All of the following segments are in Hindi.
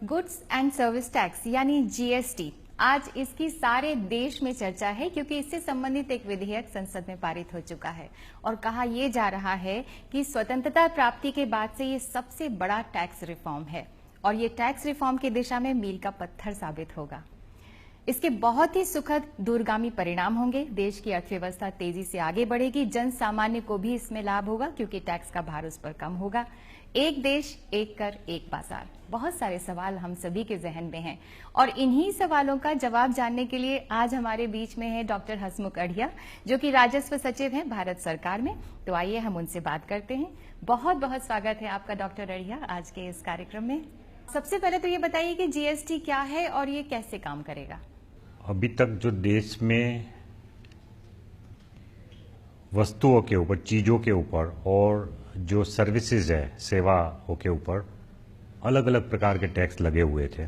गुड्स एंड सर्विस टैक्स यानी जीएसटी आज इसकी सारे देश में चर्चा है क्योंकि इससे संबंधित एक विधेयक संसद में पारित हो चुका है और कहा यह जा रहा है कि स्वतंत्रता प्राप्ति के बाद से ये सबसे बड़ा टैक्स रिफॉर्म है और ये टैक्स रिफॉर्म की दिशा में मील का पत्थर साबित होगा। इसके बहुत ही सुखद दूरगामी परिणाम होंगे। देश की अर्थव्यवस्था तेजी से आगे बढ़ेगी, जन सामान्य को भी इसमें लाभ होगा क्योंकि टैक्स का भार उस पर कम होगा। एक देश, एक कर, एक बाजार, बहुत सारे सवाल हम सभी के जहन में हैं और इन्हीं सवालों का जवाब जानने के लिए आज हमारे बीच में है डॉक्टर हसमुख अढ़िया, जो कि राजस्व सचिव हैं भारत सरकार में। तो आइए हम उनसे बात करते हैं। बहुत बहुत स्वागत है आपका डॉक्टर अढ़िया आज के इस कार्यक्रम में। सबसे पहले तो ये बताइए कि जीएसटी क्या है और ये कैसे काम करेगा। अभी तक जो देश में वस्तुओं के ऊपर, चीज़ों के ऊपर और जो सर्विसेज है, सेवाओं के ऊपर अलग अलग प्रकार के टैक्स लगे हुए थे,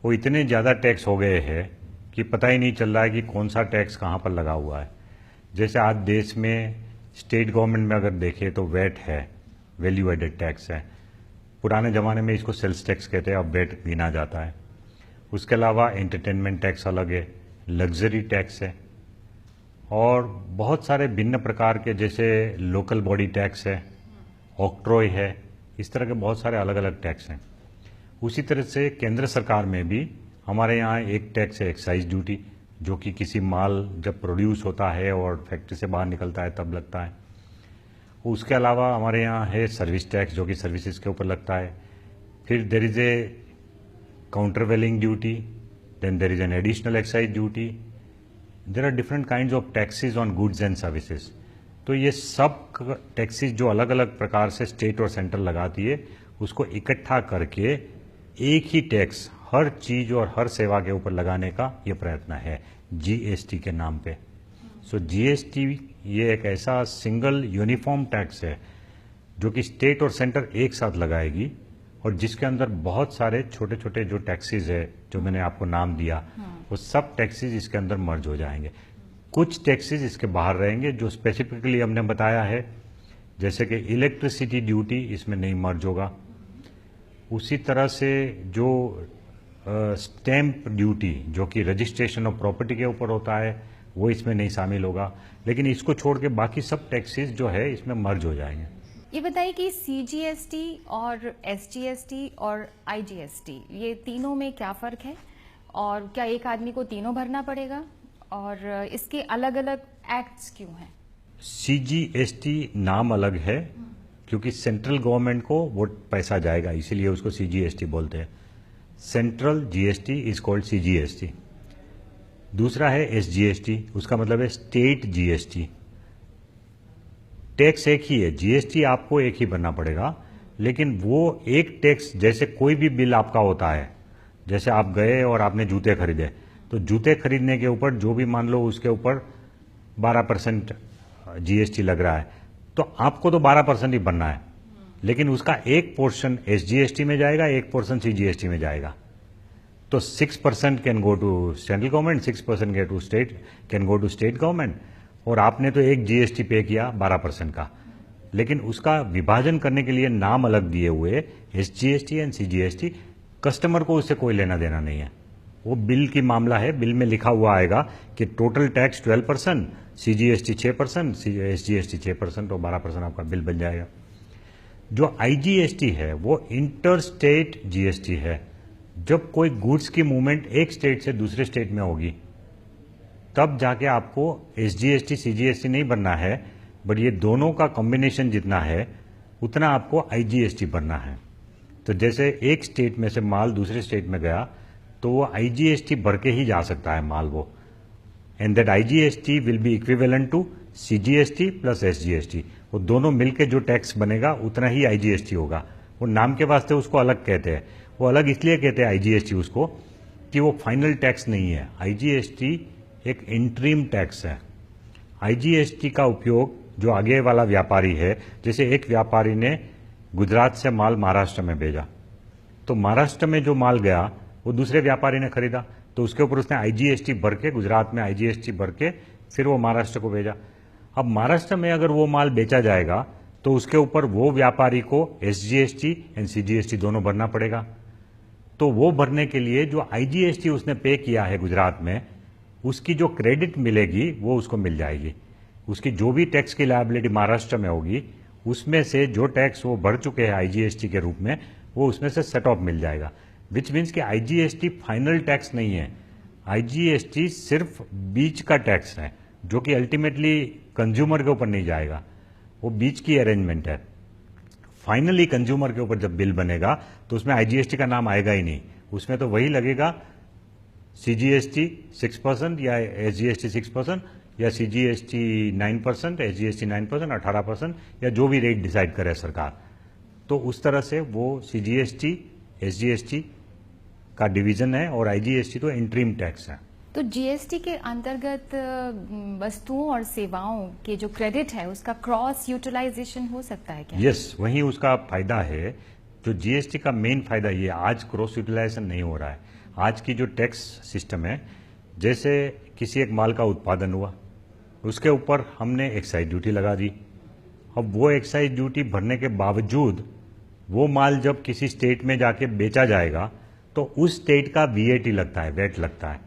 वो इतने ज़्यादा टैक्स हो गए हैं कि पता ही नहीं चल रहा है कि कौन सा टैक्स कहाँ पर लगा हुआ है। जैसे आज देश में स्टेट गवर्नमेंट में अगर देखें तो वैट है, वैल्यू एडेड टैक्स है। पुराने ज़माने में इसको सेल्स टैक्स कहते हैं, अब वैट गिना जाता है। उसके अलावा एंटरटेनमेंट टैक्स अलग है, लग्जरी टैक्स है और बहुत सारे भिन्न प्रकार के जैसे लोकल बॉडी टैक्स है, ऑक्ट्रॉय है, इस तरह के बहुत सारे अलग अलग टैक्स हैं। उसी तरह से केंद्र सरकार में भी हमारे यहाँ एक टैक्स है एक्साइज ड्यूटी, जो कि किसी माल जब प्रोड्यूस होता है और फैक्ट्री से बाहर निकलता है तब लगता है। उसके अलावा हमारे यहाँ है सर्विस टैक्स, जो कि सर्विसेज के ऊपर लगता है। फिर there is a countervailing duty, then there is an additional excise duty. There are different kinds of taxes on goods and services. तो ये सब टैक्सेस जो अलग अलग प्रकार से स्टेट और सेंट्रल लगाती है, उसको इकट्ठा करके एक ही टैक्स हर चीज और हर सेवा के ऊपर लगाने का ये प्रयत्न है जीएसटी के नाम पे। सो जीएसटी ये एक ऐसा सिंगल यूनिफॉर्म टैक्स है जो कि स्टेट और सेंटर एक साथ लगाएगी और जिसके अंदर बहुत सारे छोटे छोटे जो टैक्सेस है, जो मैंने आपको नाम दिया, वो सब टैक्सेस इसके अंदर मर्ज हो जाएंगे। कुछ टैक्सेस इसके बाहर रहेंगे जो स्पेसिफिकली हमने बताया है, जैसे कि इलेक्ट्रिसिटी ड्यूटी इसमें नहीं मर्ज होगा। उसी तरह से जो स्टैंप ड्यूटी, जो कि रजिस्ट्रेशन ऑफ प्रॉपर्टी के ऊपर होता है, वो इसमें नहीं शामिल होगा। लेकिन इसको छोड़ के बाकी सब टैक्सेस जो है इसमें मर्ज हो जाएंगे। ये बताइए कि सीजीएसटी और एसजीएसटी और आईजीएसटी ये तीनों में क्या फर्क है और क्या एक आदमी को तीनों भरना पड़ेगा और इसके अलग अलग एक्ट्स क्यों हैं? सीजीएसटी नाम अलग है क्योंकि सेंट्रल गवर्नमेंट को वो पैसा जाएगा, इसीलिए उसको सीजीएसटी बोलते हैं। Central GST is called CGST. दूसरा है एसजीएसटी, उसका मतलब है स्टेट जीएसटी। टैक्स एक ही है, जीएसटी आपको एक ही भरना पड़ेगा, लेकिन वो एक टैक्स, जैसे कोई भी बिल आपका होता है, जैसे आप गए और आपने जूते खरीदे, तो जूते खरीदने के ऊपर जो भी मान लो उसके ऊपर 12% जीएसटी लग रहा है, तो आपको तो 12% ही भरना है, लेकिन उसका एक पोर्शन एसजीएसटी में जाएगा, एक पोर्शन सीजीएसटी में जाएगा। तो 6% can go to central government, 6% can go to state government, और आपने तो एक जीएसटी पे किया 12% का, लेकिन उसका विभाजन करने के लिए नाम अलग दिए हुए एसजीएसटी एंड सीजीएसटी। कस्टमर को उससे कोई लेना देना नहीं है, वो बिल की मामला है। बिल में लिखा हुआ आएगा कि टोटल टैक्स 12%, सीजीएसटी 6%, एसजीएसटी 6% और 12% आपका बिल बन जाएगा। जो आईजीएसटी है वो इंटर स्टेट जीएसटी है। जब कोई गुड्स की मूवमेंट एक स्टेट से दूसरे स्टेट में होगी तब जाके आपको एसजीएसटी सीजीएसटी नहीं भरना है, बट ये दोनों का कॉम्बिनेशन जितना है उतना आपको आईजीएसटी भरना है। तो जैसे एक स्टेट में से माल दूसरे स्टेट में गया तो वो आईजीएसटी भर के ही जा सकता है माल वो, and that IGST will be equivalent to CGST plus SGST. वो दोनों मिलके जो टैक्स बनेगा उतना ही आईजीएसटी होगा। वो नाम के वास्ते उसको अलग कहते हैं, वो अलग इसलिए कहते हैं आईजीएसटी उसको कि वो फाइनल टैक्स नहीं है। आईजीएसटी एक इंट्रीम टैक्स है। आईजीएसटी का उपयोग जो आगे वाला व्यापारी है, जैसे एक व्यापारी ने गुजरात से माल महाराष्ट्र में भेजा, तो महाराष्ट्र में जो माल गया वो दूसरे व्यापारी ने खरीदा, तो उसके ऊपर उसने आईजीएसटी भर के, गुजरात में आईजीएसटी भर के फिर वो महाराष्ट्र को भेजा। अब महाराष्ट्र में अगर वो माल बेचा जाएगा तो उसके ऊपर वो व्यापारी को एसजीएसटी एंड सीजीएसटी दोनों भरना पड़ेगा। तो वो भरने के लिए जो आईजीएसटी उसने पे किया है गुजरात में, उसकी जो क्रेडिट मिलेगी वो उसको मिल जाएगी। उसकी जो भी टैक्स की लायबिलिटी महाराष्ट्र में होगी, उसमें से जो टैक्स वो भर चुके हैं आईजीएसटी के रूप में, वो उसमें से सेट ऑफ मिल जाएगा। विच मीन्स कि आईजीएसटी फाइनल टैक्स नहीं है, आईजीएसटी सिर्फ बीच का टैक्स है, जो कि अल्टीमेटली कंज्यूमर के ऊपर नहीं जाएगा, वो बीच की अरेंजमेंट है। फाइनली कंज्यूमर के ऊपर जब बिल बनेगा तो उसमें आईजीएसटी का नाम आएगा ही नहीं, उसमें तो वही लगेगा सीजीएसटी 6% या एसजीएसटी 6% या सीजीएसटी 9%, एसजीएसटी 9%, 18% या जो भी रेट डिसाइड करे सरकार। तो उस तरह से वो सीजीएसटी एसजीएसटी का डिवीजन है और आईजीएसटी तो इंटरिम टैक्स है। तो जीएसटी के अंतर्गत वस्तुओं और सेवाओं के जो क्रेडिट है उसका क्रॉस यूटिलाइजेशन हो सकता है क्या? यस, वही उसका फायदा है। जो जीएसटी का मेन फायदा ये, आज क्रॉस यूटिलाइजेशन नहीं हो रहा है। आज की जो टैक्स सिस्टम है, जैसे किसी एक माल का उत्पादन हुआ, उसके ऊपर हमने एक्साइज ड्यूटी लगा दी। अब वो एक्साइज ड्यूटी भरने के बावजूद वो माल जब किसी स्टेट में जाके बेचा जाएगा तो उस स्टेट का वीएटी लगता है, वेट लगता है,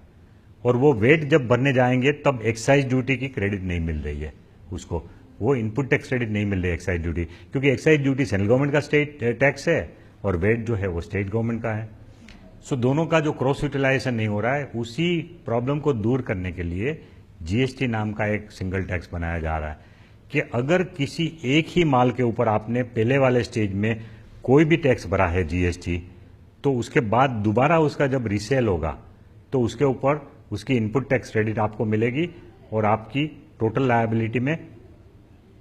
और वो वेट जब भरने जाएंगे तब एक्साइज ड्यूटी की क्रेडिट नहीं मिल रही है उसको, वो इनपुट टैक्स क्रेडिट नहीं मिल रही है एक्साइज ड्यूटी, क्योंकि एक्साइज ड्यूटी सेंट्रल गवर्नमेंट का स्टेट टैक्स है और वेट जो है वो स्टेट गवर्नमेंट का है। सो दोनों का जो क्रॉस यूटिलाइजेशन नहीं हो रहा है, उसी प्रॉब्लम को दूर करने के लिए जीएसटी नाम का एक सिंगल टैक्स बनाया जा रहा है कि अगर किसी एक ही माल के ऊपर आपने पहले वाले स्टेज में कोई भी टैक्स भरा है जीएसटी, तो उसके बाद दोबारा उसका जब रीसेल होगा तो उसके ऊपर उसकी इनपुट टैक्स क्रेडिट आपको मिलेगी और आपकी टोटल लायबिलिटी में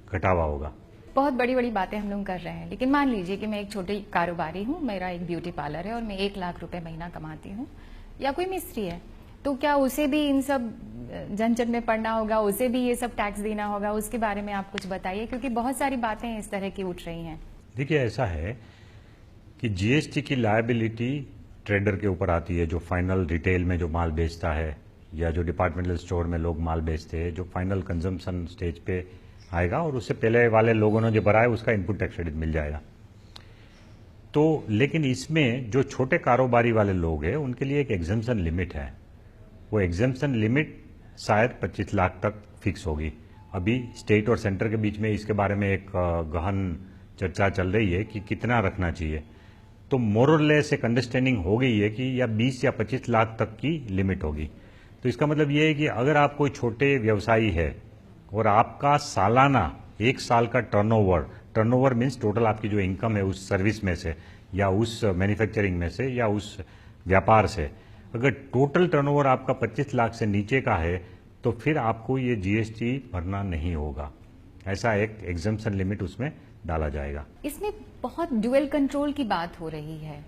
घटावा होगा। बहुत बड़ी बड़ी बातें हम लोग कर रहे हैं, लेकिन मान लीजिए कि मैं एक छोटी कारोबारी हूँ, मेरा एक ब्यूटी पार्लर है और मैं 1 लाख रुपए महीना कमाती हूँ, या कोई मिस्त्री है, तो क्या उसे भी इन सब झंझट में पड़ना होगा, उसे भी ये सब टैक्स देना होगा? उसके बारे में आप कुछ बताइए, क्योंकि बहुत सारी बातें इस तरह की उठ रही हैं। देखिए, ऐसा है कि जीएसटी की लायबिलिटी ट्रेडर के ऊपर आती है, जो फाइनल रिटेल में जो माल बेचता है या जो डिपार्टमेंटल स्टोर में लोग माल बेचते हैं, जो फाइनल कंजम्पशन स्टेज पे आएगा और उससे पहले वाले लोगों ने जो भरा है उसका इनपुट टैक्स क्रेडिट मिल जाएगा। तो लेकिन इसमें जो छोटे कारोबारी वाले लोग हैं उनके लिए एक एग्जम्पशन लिमिट है। वो एग्जम्पशन लिमिट शायद 25 लाख तक फिक्स होगी। अभी स्टेट और सेंटर के बीच में इसके बारे में एक गहन चर्चा चल रही है कि कितना रखना चाहिए। तो मोर और लेस एक अंडरस्टैंडिंग हो गई है कि या 20 या 25 लाख तक की लिमिट होगी। तो इसका मतलब ये है कि अगर आप कोई छोटे व्यवसायी है और आपका सालाना 1 साल का टर्नओवर मीन्स टोटल आपकी जो इनकम है उस सर्विस में से या उस मैन्युफैक्चरिंग में से या उस व्यापार से, अगर टोटल टर्नओवर आपका 25 लाख से नीचे का है तो फिर आपको ये जीएसटी भरना नहीं होगा। ऐसा एक एग्जम्पशन लिमिट उसमें डाला जाएगा। इसमें बहुत ड्यूअल कंट्रोल की बात हो रही है,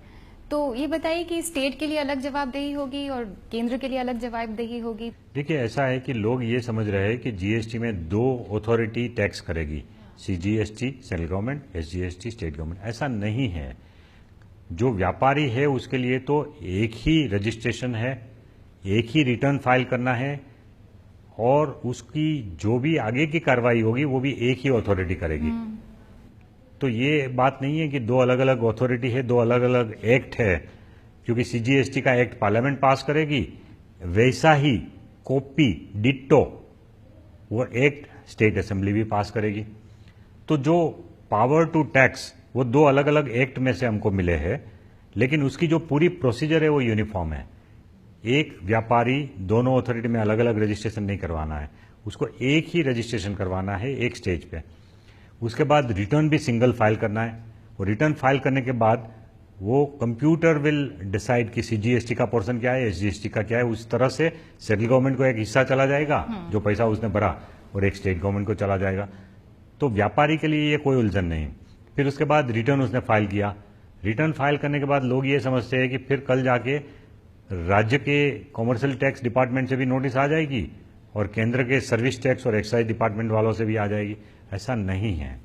तो ये बताइए कि स्टेट के लिए अलग जवाबदेही होगी और केंद्र के लिए अलग जवाबदेही होगी? देखिए, ऐसा है कि लोग ये समझ रहे हैं कि जीएसटी में 2 अथॉरिटी टैक्स करेगी, CGST central government, SGST state government. ऐसा नहीं है। जो व्यापारी है उसके लिए तो एक ही रजिस्ट्रेशन है, एक ही रिटर्न फाइल करना है और उसकी जो भी आगे की कार्रवाई होगी वो भी एक ही अथॉरिटी करेगी। तो ये बात नहीं है कि 2 अलग अलग अथॉरिटी है, 2 अलग अलग एक्ट है, क्योंकि सीजीएसटी का एक्ट पार्लियामेंट पास करेगी, वैसा ही कॉपी डिट्टो वो एक्ट स्टेट असेंबली भी पास करेगी। तो जो पावर टू टैक्स वो 2 अलग अलग एक्ट में से हमको मिले हैं, लेकिन उसकी जो पूरी प्रोसीजर है वो यूनिफॉर्म है। एक व्यापारी दोनों अथॉरिटी में अलग अलग रजिस्ट्रेशन नहीं करवाना है, उसको एक ही रजिस्ट्रेशन करवाना है एक स्टेज पे। उसके बाद रिटर्न भी सिंगल फाइल करना है, और रिटर्न फाइल करने के बाद वो कंप्यूटर विल डिसाइड कि सीजीएसटी का पोर्शन क्या है, एसजीएसटी का क्या है। उस तरह से सेंट्रल गवर्नमेंट को एक हिस्सा चला जाएगा जो पैसा उसने भरा, और एक स्टेट गवर्नमेंट को चला जाएगा। तो व्यापारी के लिए ये कोई उलझन नहीं। फिर उसके बाद रिटर्न उसने फाइल किया, रिटर्न फाइल करने के बाद लोग ये समझते हैं कि फिर कल जाके राज्य के कॉमर्शियल टैक्स डिपार्टमेंट से भी नोटिस आ जाएगी और केंद्र के सर्विस टैक्स और एक्साइज डिपार्टमेंट वालों से भी आ जाएगी। ऐसा नहीं है।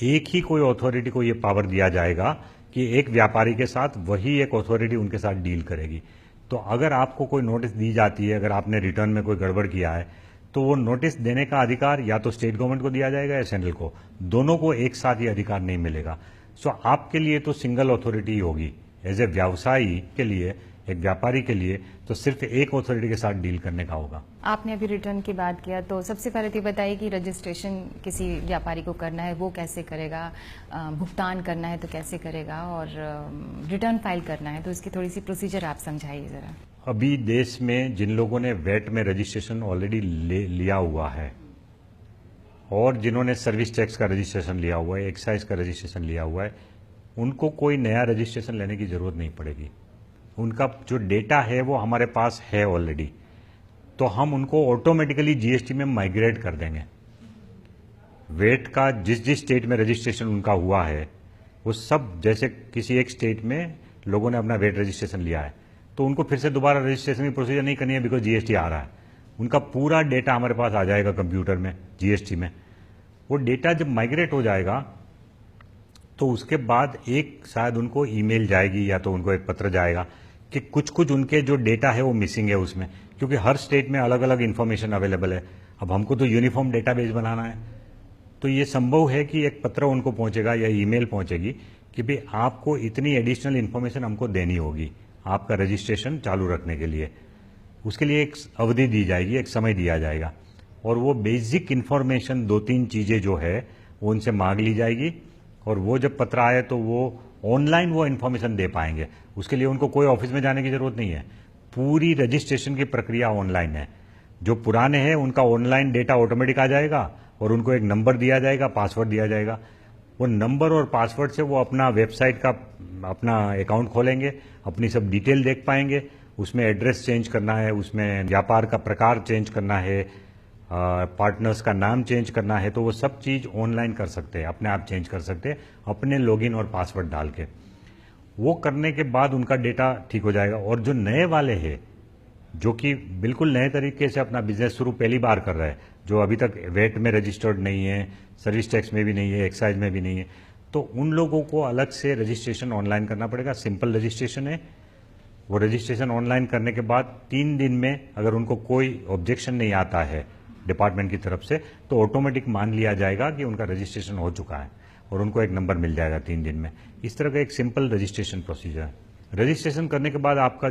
एक ही कोई अथॉरिटी को ये पावर दिया जाएगा कि एक व्यापारी के साथ वही एक अथॉरिटी उनके साथ डील करेगी। तो अगर आपको कोई नोटिस दी जाती है, अगर आपने रिटर्न में कोई गड़बड़ किया है, तो वो नोटिस देने का अधिकार या तो स्टेट गवर्नमेंट को दिया जाएगा या सेंट्रल को, दोनों को एक साथ ये अधिकार नहीं मिलेगा। सो आपके लिए तो सिंगल अथॉरिटी होगी, एज ए व्यवसायी के लिए, एक व्यापारी के लिए तो सिर्फ एक अथॉरिटी के साथ डील करने का होगा। आपने अभी रिटर्न की बात किया, तो सबसे पहले तो बताइए कि रजिस्ट्रेशन किसी व्यापारी को करना है वो कैसे करेगा, भुगतान करना है तो कैसे करेगा, और रिटर्न फाइल करना है तो इसकी थोड़ी सी प्रोसीजर आप समझाइए जरा। अभी देश में जिन लोगों ने वैट में रजिस्ट्रेशन ऑलरेडी लिया हुआ है और जिन्होंने सर्विस टैक्स का रजिस्ट्रेशन लिया हुआ है, एक्साइज का रजिस्ट्रेशन लिया हुआ है, उनको कोई नया रजिस्ट्रेशन लेने की जरूरत नहीं पड़ेगी। उनका जो डेटा है वो हमारे पास है ऑलरेडी, तो हम उनको ऑटोमेटिकली जीएसटी में माइग्रेट कर देंगे। वेट का जिस जिस स्टेट में रजिस्ट्रेशन उनका हुआ है वो सब, जैसे किसी एक स्टेट में लोगों ने अपना वेट रजिस्ट्रेशन लिया है तो उनको फिर से दोबारा रजिस्ट्रेशन की प्रोसीजर नहीं करनी है, बिकॉज जीएसटी आ रहा है। उनका पूरा डेटा हमारे पास आ जाएगा कंप्यूटर में, जीएसटी में। वो डेटा जब माइग्रेट हो जाएगा तो उसके बाद एक शायद उनको ईमेल जाएगी या तो उनको एक पत्र जाएगा कि कुछ कुछ उनके जो डेटा है वो मिसिंग है उसमें, क्योंकि हर स्टेट में अलग अलग इन्फॉर्मेशन अवेलेबल है। अब हमको तो यूनिफॉर्म डेटाबेस बनाना है, तो ये संभव है कि एक पत्र उनको पहुंचेगा या ईमेल पहुंचेगी कि भाई आपको इतनी एडिशनल इन्फॉर्मेशन हमको देनी होगी आपका रजिस्ट्रेशन चालू रखने के लिए। उसके लिए एक अवधि दी जाएगी, एक समय दिया जाएगा, और वो बेसिक इन्फॉर्मेशन 2-3 चीजें जो है वो उनसे मांग ली जाएगी, और वो जब पत्र आए तो वो ऑनलाइन वो इन्फॉर्मेशन दे पाएंगे। उसके लिए उनको कोई ऑफिस में जाने की जरूरत नहीं है, पूरी रजिस्ट्रेशन की प्रक्रिया ऑनलाइन है। जो पुराने हैं उनका ऑनलाइन डेटा ऑटोमेटिक आ जाएगा और उनको एक नंबर दिया जाएगा, पासवर्ड दिया जाएगा। वो नंबर और पासवर्ड से वो अपना वेबसाइट का अपना अकाउंट खोलेंगे, अपनी सब डिटेल देख पाएंगे। उसमें एड्रेस चेंज करना है, उसमें व्यापार का प्रकार चेंज करना है, पार्टनर्स का नाम चेंज करना है, तो वो सब चीज ऑनलाइन कर सकते हैं, अपने आप चेंज कर सकते हैं अपने लॉगिन और पासवर्ड डाल के। वो करने के बाद उनका डेटा ठीक हो जाएगा। और जो नए वाले हैं जो कि बिल्कुल नए तरीके से अपना बिजनेस शुरू पहली बार कर रहे हैं, जो अभी तक वेट में रजिस्टर्ड नहीं है, सर्विस टैक्स में भी नहीं है, एक्साइज में भी नहीं है, तो उन लोगों को अलग से रजिस्ट्रेशन ऑनलाइन करना पड़ेगा। सिंपल रजिस्ट्रेशन है। वो रजिस्ट्रेशन ऑनलाइन करने के बाद 3 दिन में अगर उनको कोई ऑब्जेक्शन नहीं आता है डिपार्टमेंट की तरफ से, तो ऑटोमेटिक मान लिया जाएगा कि उनका रजिस्ट्रेशन हो चुका है और उनको एक नंबर मिल जाएगा 3 दिन में। इस तरह का एक सिंपल रजिस्ट्रेशन प्रोसीजर है। रजिस्ट्रेशन करने के बाद आपका